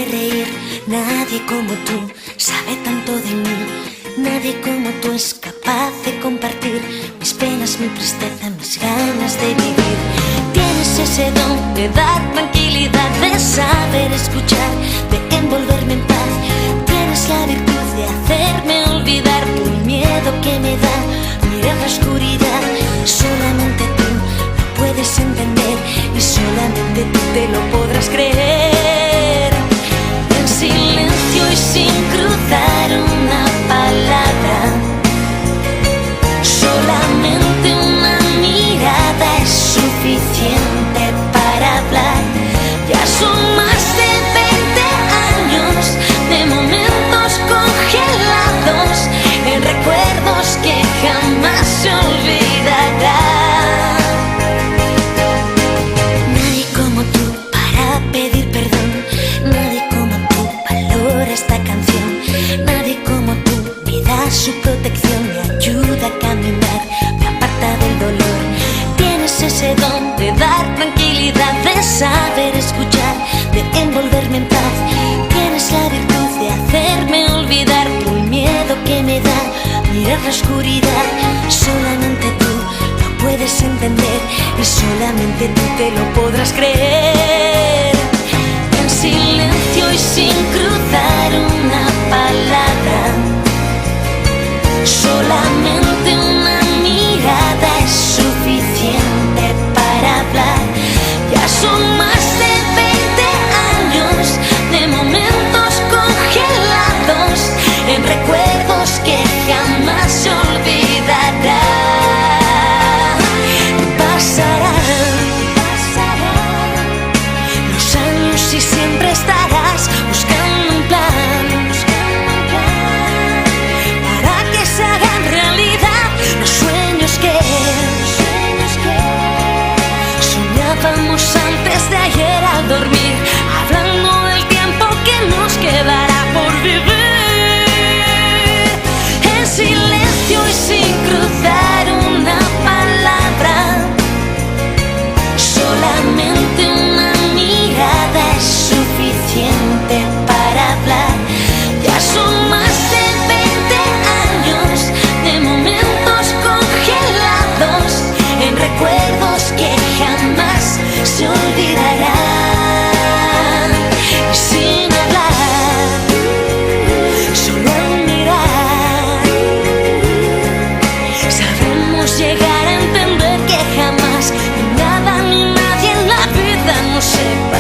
hace reír. Nadie como tú sabe tanto de mí. Nadie como tú es capaz de compartir mis penas, mi tristeza, mis ganas de vivir. Tienes ese don de dar tranquilidad, de saber escuchar, de envolverme en paz. Tienes la virtud de hacerme olvidar por el miedo que me da mirar la oscuridad. Solamente tú lo puedes entender y solamente tú te lo podrás creer. En silencio y sin cruzar una palabra, solamente una mirada es suficiente para hablar. Ya son más de 20 años de momentos congelados en recuerdos que jamás se olvidarán. Nadie como tú para pedir perdón, nadie como tú valora esta canción, nadie como tú me da su protección, me ayuda a caminar, me aparta del dolor. Tienes ese don de dar tranquilidad, de saber escuchar, de envolverme en paz. Tienes la virtud de hacerme olvidar todo el miedo que me da mirar la oscuridad. Solamente tú lo puedes entender y solamente tú te lo podrás creer. En silencio y sin cruzar una palabra, solamente una mirada es suficiente para hablar. Ya son más de 20 años de momentos congelados en recuerdos que jamás se olvidarán. Pasarán los años y siempre estarás buscando un plan para que se hagan realidad los sueños que soñábamos antes de ayer al dormir, hablando del tiempo que nos quedará por vivir. En silencio y sin cruzar una palabra, solamente una mirada es suficiente para hablar. Ya son más de 20 años de momentos congelados en recuerdos que jamás se olvidarán. Y sin hablar, solo al mirar, sabemos llegar a entender que jamás ni nada ni nadie en la vida nos separa.